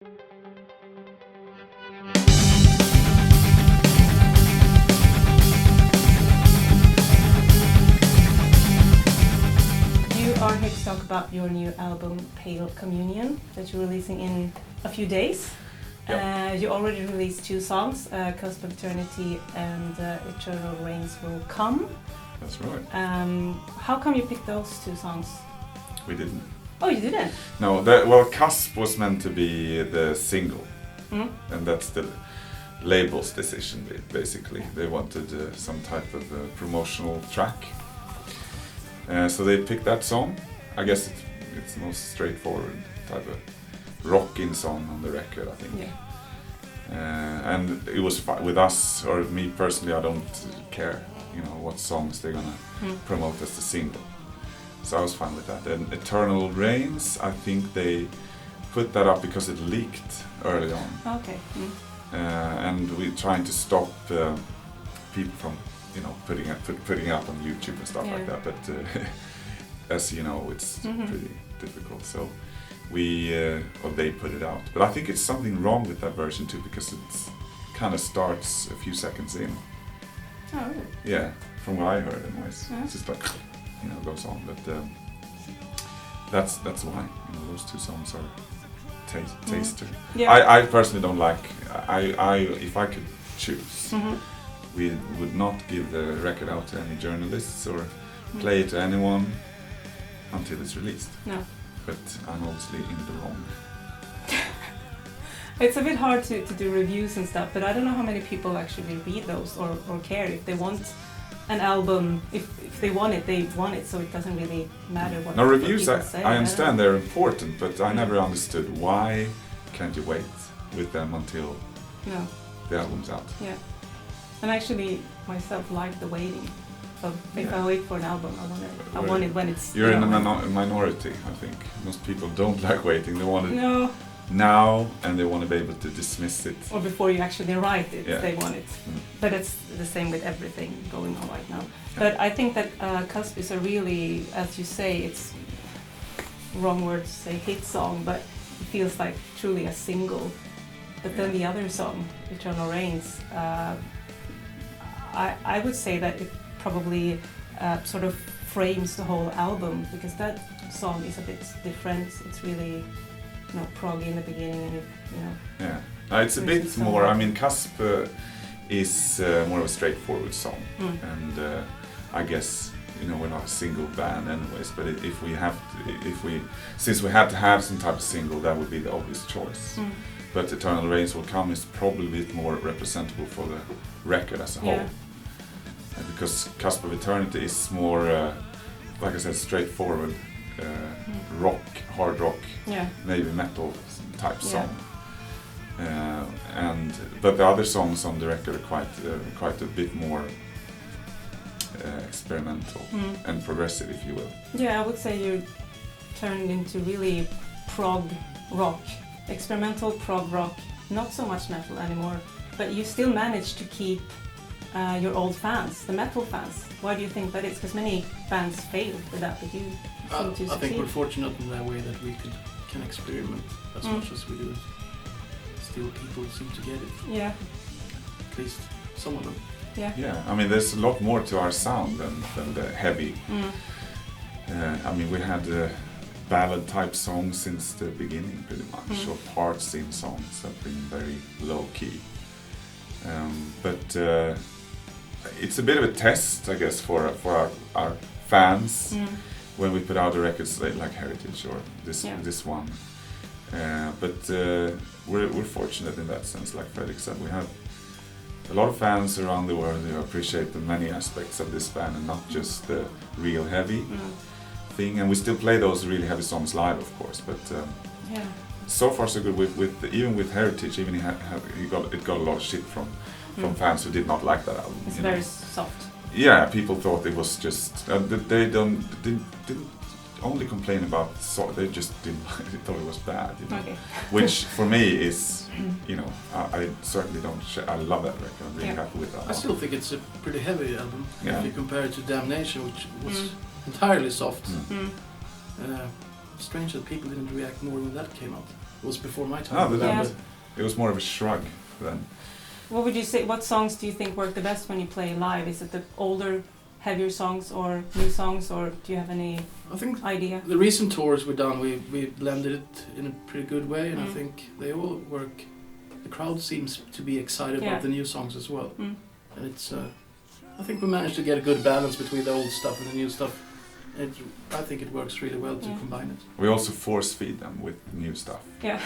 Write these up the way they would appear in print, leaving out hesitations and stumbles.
You are here to talk about your new album, Pale Communion, that you're releasing in a few days. Yep. You already released 2 songs, Cusp of Eternity and Eternal Rains Will Come. That's right. How come you picked those 2 songs? We didn't. Oh, you didn't? No, Cusp was meant to be the single. And that's the label's decision, basically. They wanted some type of promotional track. So they picked that song. I guess it's the most straightforward type of rocking song on the record, I think. Yeah. And it was with us, or me personally, I don't care, what songs they're gonna promote as the single. So I was fine with that. And Eternal Rains, I think they put that up because it leaked early on. Okay. And we're trying to stop people from, putting it up on YouTube and stuff like that. But as you know, it's pretty difficult. So they put it out. But I think it's something wrong with that version too, because it kind of starts a few seconds in. Oh, really? Yeah, from what I heard anyways. Yeah. It's just like, goes on. But that's why, those 2 songs are taster. Yeah. I personally don't like, if I could choose, we would not give the record out to any journalists or play it to anyone until it's released. No. But I'm obviously in the wrong. It's a bit hard to do reviews and stuff, but I don't know how many people actually read those or care. If they want an album, if they want it, they want it, so it doesn't really matter what reviews, people say. I understand they're important, but I never understood why can't you wait with them until the album's out. Yeah. And actually, myself like the waiting. So if I wait for an album, I want it when it's... You're in a minority, I think. Most people don't like waiting. They want it now, and they want to be able to dismiss it. Or before you actually write it, they want it. But it's the same with everything going on right now. But I think that Cusp is a really, as you say, it's wrong word to say hit song, but it feels like truly a single. But then the other song, Eternal Rains, I would say that it probably sort of frames the whole album, because that song is a bit different. It's really prog in the beginning, and Yeah, it's a bit more. I mean, Cusp is more of a straightforward song, and I guess we're not a single band anyways. But since we had to have some type of single, that would be the obvious choice. But Eternal Rains Will Come is probably a bit more representable for the record as a whole. Because Cusp of Eternity is more, like I said, straightforward, rock, hard rock, maybe metal type song. But the other songs on the record are quite a bit more experimental and progressive, if you will. Yeah, I would say you turned into really prog rock, experimental prog rock, not so much metal anymore, but you still managed to keep your old fans, the metal fans. Why do you think that is? Because many bands failed with that, but you seem to succeed. I think we're fortunate in that way that we can experiment as much as we do. Still, people seem to get it. Yeah. At least some of them. Yeah. Yeah. I mean, there's a lot more to our sound than the heavy. I mean, we had ballad type songs since the beginning, pretty much, or parts in songs have been very low key. But it's a bit of a test, I guess, for our fans when we put out the records like Heritage or this one. But we're fortunate in that sense, like Fredrik said. We have a lot of fans around the world who appreciate the many aspects of this band and not just the real heavy thing. And we still play those really heavy songs live, of course. But so far so good. Even with Heritage, even it got a lot of shit from fans who did not like that album. It's very soft. Yeah, people thought it was just they didn't only complain about they just didn't they thought it was bad. Okay. Which for me is I certainly don't. I love that record. I'm really happy with that. I still think it's a pretty heavy album if you compare it to Damnation, which was entirely soft. Strange that people didn't react more when that came out. It was before my time. No, Yeah. it was more of a shrug then. What would you say? What songs do you think work the best when you play live? Is it the older, heavier songs, or new songs, or do you have any I think idea? the recent tours we've done, we blended it in a pretty good way, and I Mm. think they all work. The crowd seems to be excited Yeah. about the new songs as well, Mm. and it's. I think we managed to get a good balance between the old stuff and the new stuff. I think it works really well to Yeah. combine it. We also force feed them with new stuff. Yeah.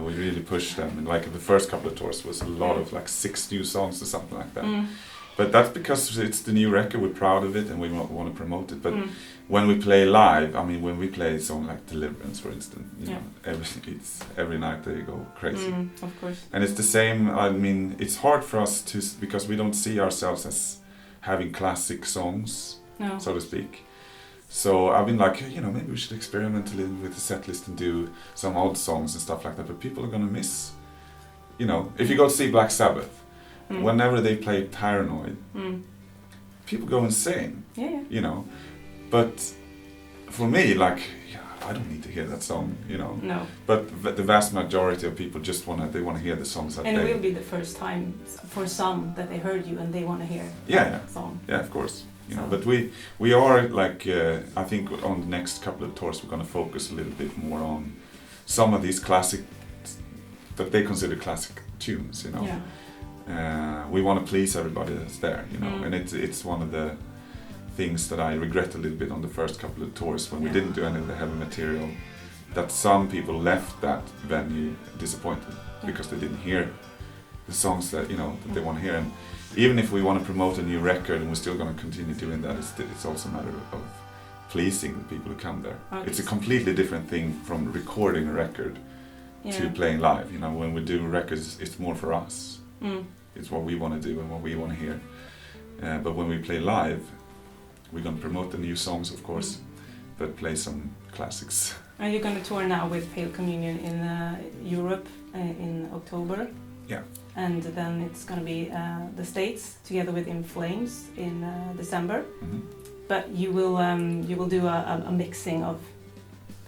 We really push them. And like the first couple of tours was a lot of like 6 new songs or something like that. Mm. But that's because it's the new record. We're proud of it and we want to promote it. But Mm. when we play live, I mean, when we play a song like Deliverance, for instance, you Yeah. know, every night they go crazy. Of course. And it's the same. I mean, it's hard for us to because we don't see ourselves as having classic songs, No. so to speak. So I've been like, you know, maybe we should experiment a little with the set list and do some old songs and stuff like that. But people are gonna miss, you know, if you go to see Black Sabbath, whenever they play Paranoid, people go insane, Yeah. you know. But for me, like, yeah, I don't need to hear that song, you know. No. But the vast majority of people just wanna hear the songs that And it they. will be the first time for some that they heard you and they want to hear Yeah, that song. Yeah, of course. You know, So- but we are like I think on the next couple of tours we're going to focus a little bit more on some of these classic that they consider classic tunes. You know, we want to please everybody that's there. You know, and it's one of the things that I regret a little bit on the first couple of tours when we didn't do any of the heavy material. That some people left that venue disappointed because they didn't hear the songs that that they want to hear. And even if we want to promote a new record and we're still going to continue doing that, it's also a matter of pleasing the people who come there. Okay. It's a completely different thing from recording a record to playing live. You know, when we do records, it's more for us. It's what we want to do and what we want to hear. But when we play live, we're going to promote the new songs, of course, but play some classics. And you're going to tour now with Pale Communion in Europe in October. Yeah. And then it's going to be the States together with In Flames in December. Mm-hmm. But you will do a mixing of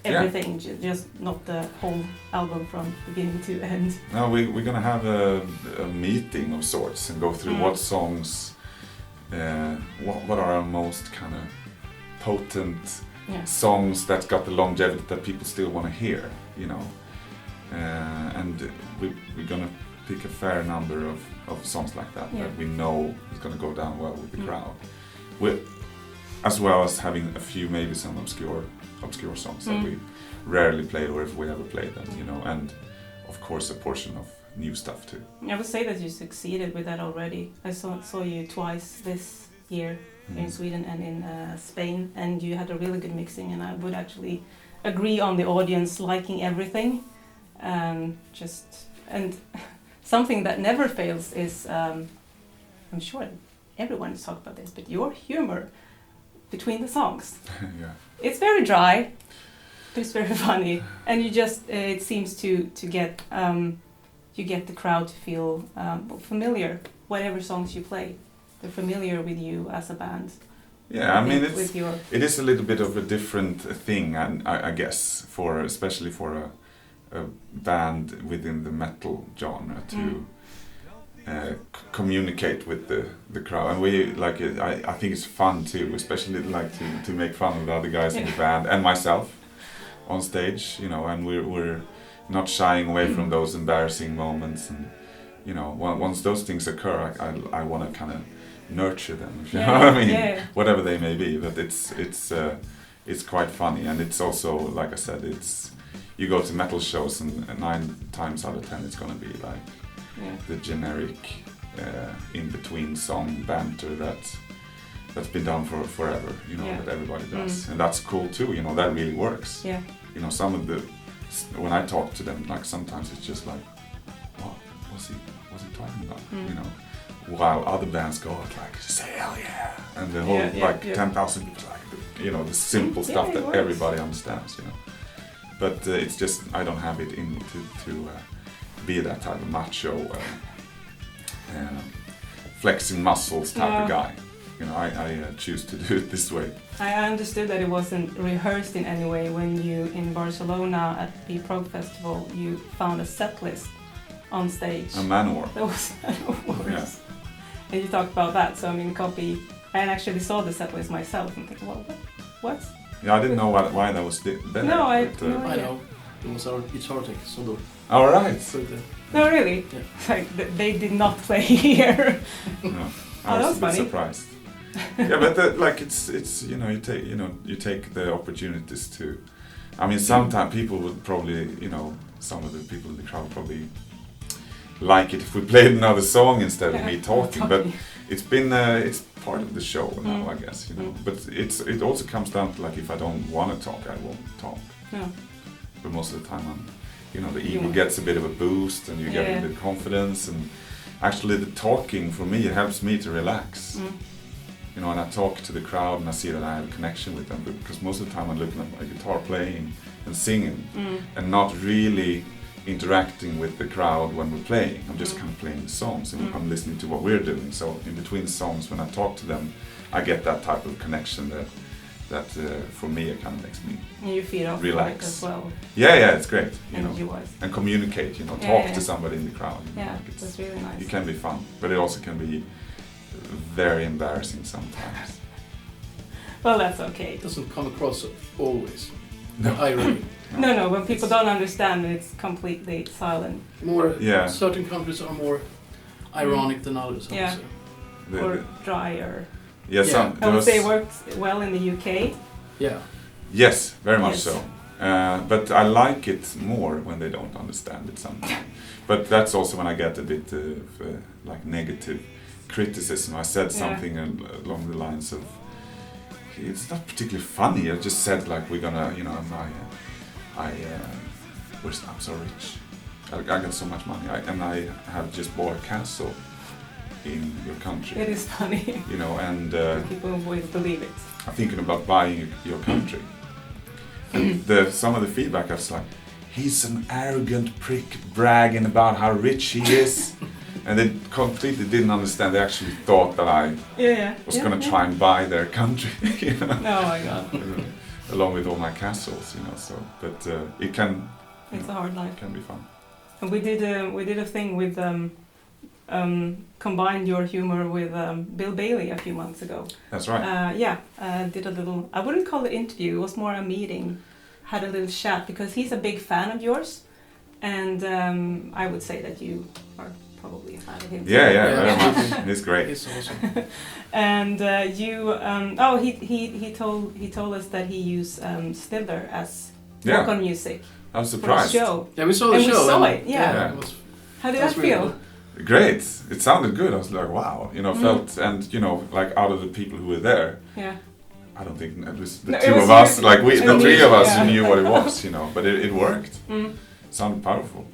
everything, just not the whole album from beginning to end. No, we're going to have a meeting of sorts and go through what songs, what are our most kind of potent songs that's got the longevity that people still want to hear, you know. And we're going to pick a fair number of songs like that that we know is going to go down well with the crowd. As well as having a few, maybe some obscure songs that we rarely play, or if we ever play them, you know, and of course a portion of new stuff too. I would say that you succeeded with that already. I saw you twice this year in Sweden and in Spain, and you had a really good mixing, and I would actually agree on the audience liking everything. And something that never fails is, I'm sure everyone has talked about this, but your humor between the songs. Yeah. It's very dry, but it's very funny, and you just it seems to get you get the crowd to feel familiar. Whatever songs you play, they're familiar with you as a band. Yeah, I mean it is a little bit of a different thing, and I guess especially for a band within the metal genre to communicate with the crowd, and we like it. I think it's fun too, especially like to make fun of the other guys in the band and myself on stage, you know, and we're not shying away from those embarrassing moments, and you know, once those things occur, I want to kind of nurture them, if you know what I mean, whatever they may be. But it's quite funny, and it's also, like I said, you go to metal shows and 9 times out of 10 it's gonna be like the generic in-between song banter that's been done for forever, you know, that everybody does, and that's cool too, you know, that really works. Yeah. You know, when I talk to them, like sometimes it's just like, what was he talking about, you know, while other bands go like, say hell yeah, and the whole 10,000 people like, you know, the simple stuff that everybody understands, you know. But it's just, I don't have it in me to be that type of macho, flexing muscles type of guy. you know, I choose to do it this way. I understood that it wasn't rehearsed in any way when you, in Barcelona at the Prog Festival, you found a set list on stage. A Manowar. That was Manowar. Yeah. And you talked about that, so I mean, I actually saw the set list myself and thinking, well, what? Yeah, I didn't know why that was there. No, I know. It was our guitar tech, Solo. All right. No, really? Yeah. Like, they did not play here. No, Oh, I that was was a bit funny. surprised. Yeah, but like it's you know, you take the opportunities to. I mean, sometimes people would probably, you know, some of the people in the crowd probably like it if we played another song instead of me talking. But it's been it's part of the show now, I guess, you know. But it also comes down to, like, if I don't want to talk, I won't talk. Yeah. But most of the time, the ego gets a bit of a boost, and you get a bit of confidence, and actually the talking for me, it helps me to relax. You know, and I talk to the crowd and I see that I have a connection with them, because most of the time I'm looking at my guitar playing and singing and not really interacting with the crowd when we're playing. I'm just kind of playing the songs and I'm listening to what we're doing. So in between songs, when I talk to them, I get that type of connection that for me, it kind of makes me You feed off relax as well. Yeah, it's great. You know, Energy-wise. and communicate. You know, talk to somebody in the crowd. You know, Yeah, like that's really nice. it can be fun, but it also can be very embarrassing sometimes. Well, that's okay. It doesn't come across always. No. Irony. No, when people don't understand, it's completely silent. Certain countries are more ironic than others, I would say. Or drier. I would say it works well in the UK. Yeah. Yes, very much so. But I like it more when they don't understand it sometimes. But that's also when I get a bit of like negative criticism. I said something along the lines of, it's not particularly funny. I just said, like, we're gonna, you know, I'm so rich. I got so much money, and I have just bought a castle in your country. It is funny. You know, and people won't believe it. I'm thinking about buying your country. And some of the feedback, I was like, he's an arrogant prick bragging about how rich he is. And they completely didn't understand. They actually thought that I was going to try and buy their country. You know? Oh my god. Along with all my castles, you know. So, but it can. It's a hard life. It can be fun. And we did a thing with combined your humor with Bill Bailey a few months ago. That's right. Did a little. I wouldn't call it interview. It was more a meeting. Had a little chat because he's a big fan of yours, and I would say that you are probably a fan of him. Very much. He's great. He's awesome. And he told us that he used Stiller as walk-on music. I was surprised. For the show. Yeah, we saw the show. We saw it. Yeah. How did that feel? Really good. Great. It sounded good. I was like, wow. You know, felt, and you know, like out of the people who were there. Yeah. I don't think it was the two of us, like the three of us who knew what it was, you know, but it worked. Sounded powerful.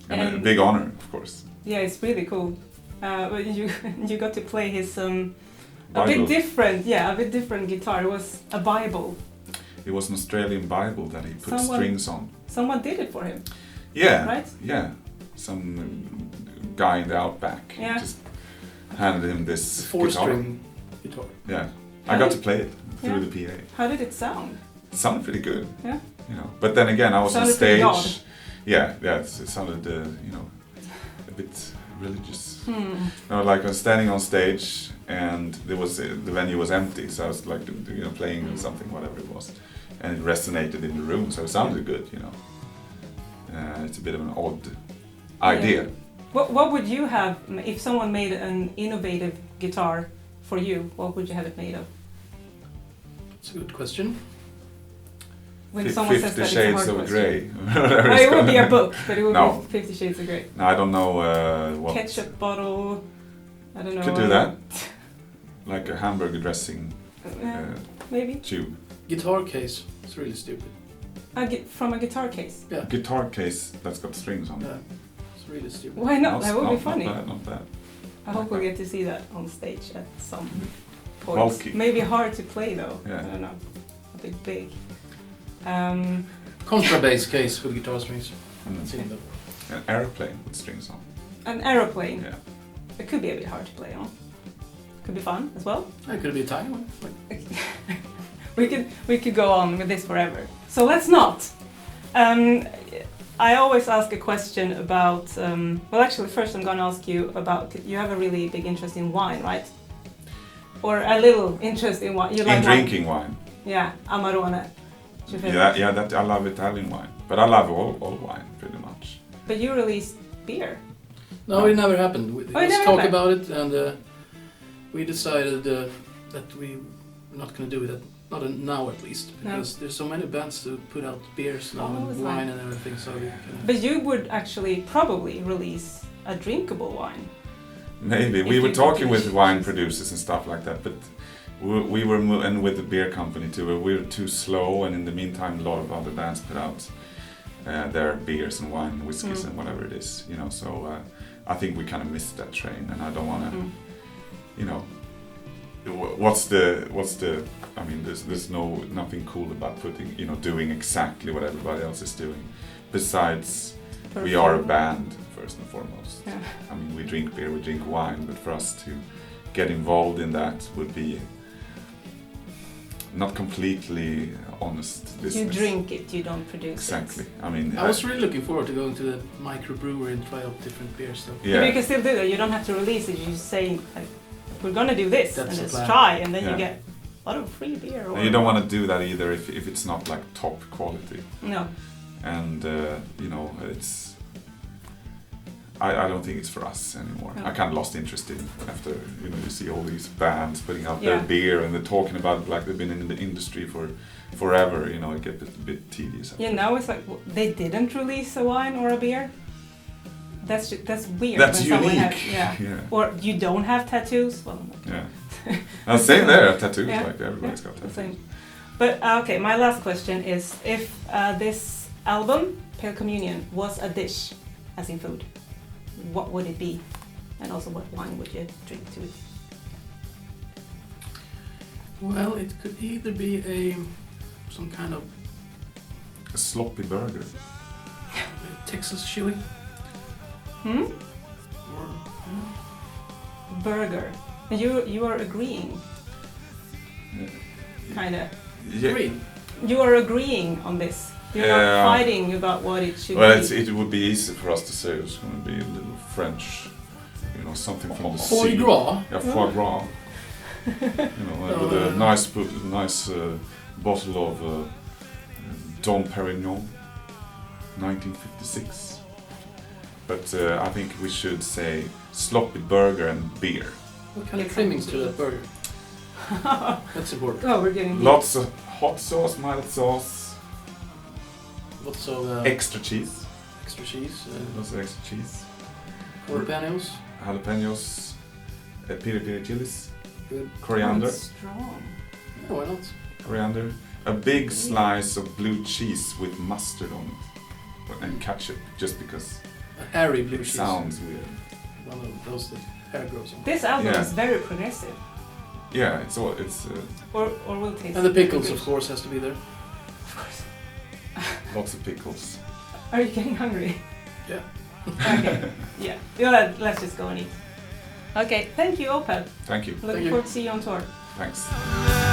And a big honor, of course. Yeah, it's really cool. But you got to play his a Bible. bit different guitar. It was a Bible. It was an Australian Bible that he put strings on. Someone did it for him. Yeah. Right? Yeah. Some guy in the outback just handed him this four-string guitar. Yeah. I got to play it through the PA. How did it sound? It sounded pretty good. Yeah. You know, but then again, I was on stage. Yeah, it sounded, you know, a bit religious. No, like I was standing on stage, and the venue was empty, so I was like, you know, playing something, whatever it was, and it resonated in the room, so it sounded good, you know. It's a bit of an odd idea. What would you have if someone made an innovative guitar for you? What would you have it made of? It's a good question. When someone says 50 that, Shades it's a hard of question. Grey. It would be a book, but it would be 50 Shades of Grey. No, I don't know what. Ketchup bottle. I don't know. Could do that. Like a hamburger dressing maybe. tube. Guitar case. It's really stupid. From a guitar case. Yeah. Guitar case that's got strings on it. Yeah. It's really stupid. Why not? That would be funny. Not bad. I hope we'll get to see that on stage at some point. Bulky. Maybe hard to play though. Yeah. I don't know. A bit big. Contrabass case with guitar strings. An aeroplane with strings on. An aeroplane. Yeah. It could be a bit hard to play on. Could be fun as well. It could be a tiny one. We could go on with this forever. So let's not. I always ask a question about. Well, actually, first I'm going to ask you about. You have a really big interest in wine, right? Or a little interest in wine. You like drinking wine. Yeah, Amarone. Yeah, that I love Italian wine, but I love all wine pretty much. But you released beer. No, it never happened. We never talked happened. about it, and we decided that we're not going to do it. Not now, at least, because there's so many bands to put out beers now and wine and everything. So we can... But you would actually probably release a drinkable wine. Maybe we were talking with wine producers and stuff like that, but we were and with the beer company too. We were too slow, and in the meantime, a lot of other bands put out their beers and wine, and whiskeys and whatever it is, you know. So I think we kind of missed that train, and I don't want to, you know. What's the? I mean, there's nothing cool about doing exactly what everybody else is doing. Besides, we are a band first and foremost. Yeah. I mean, we drink beer, we drink wine, but for us to get involved in that would be not completely honest business. You drink it, you don't produce exactly. it. I mean, I was really looking forward to going to the microbrewery and try out different beers. So. Yeah. But you can still do that. You don't have to release it. You just say like, we're gonna do this, That's and the just plan. try, and then you get a lot of free beer. Or and you don't want to do that either if it's not like top quality. No. And it's. I don't think it's for us anymore. No. I kind of lost interest in after you see all these bands putting out their beer and they're talking about it like they've been in the industry for forever. You know, it gets a bit tedious. Yeah, now it's like they didn't release a wine or a beer. That's weird. That's when someone unique. Yeah. Or you don't have tattoos. Well. Yeah. Now, same there. Tattoos, Yeah. like everybody's got tattoos. Same. But okay, my last question is: if this album, Pale Communion, was a dish, as in food, what would it be? And also, what wine would you drink to it? Well, it could either be some kind of A sloppy burger. Texas chili. Hmm? Or, Burger. And you are agreeing. Kinda. Yeah. green. You are agreeing on this. You're not fighting about what it should Well, be. it would be easy for us to say it's going to be a little French, something from the Foie sea. gras. Yeah, foie gras. With a nice bottle of Dom Perignon, 1956. But I think we should say sloppy burger and beer. What kind of trimmings to that burger? That's important. Oh, we're getting Lots of hot sauce, mild sauce, Lots of extra cheese. extra cheese. Lots of extra cheese. Jalapenos. Jalapenos, piri piri chilies, Good. coriander, strong. Yeah, why not? coriander, a big slice of blue cheese with mustard on it, and ketchup, just because A hairy blue it cheese. sounds weird. One of those that hair grows on. This album Yeah. is very progressive. Yeah, it's Or will taste. And the pickles, good. of course, has to be there. Of course. lots of pickles. Are you getting hungry? Yeah. Okay. Yeah. Let's just go and eat. Okay. Thank you, Opeth. Thank you. Looking you. forward to see you on tour. Thanks.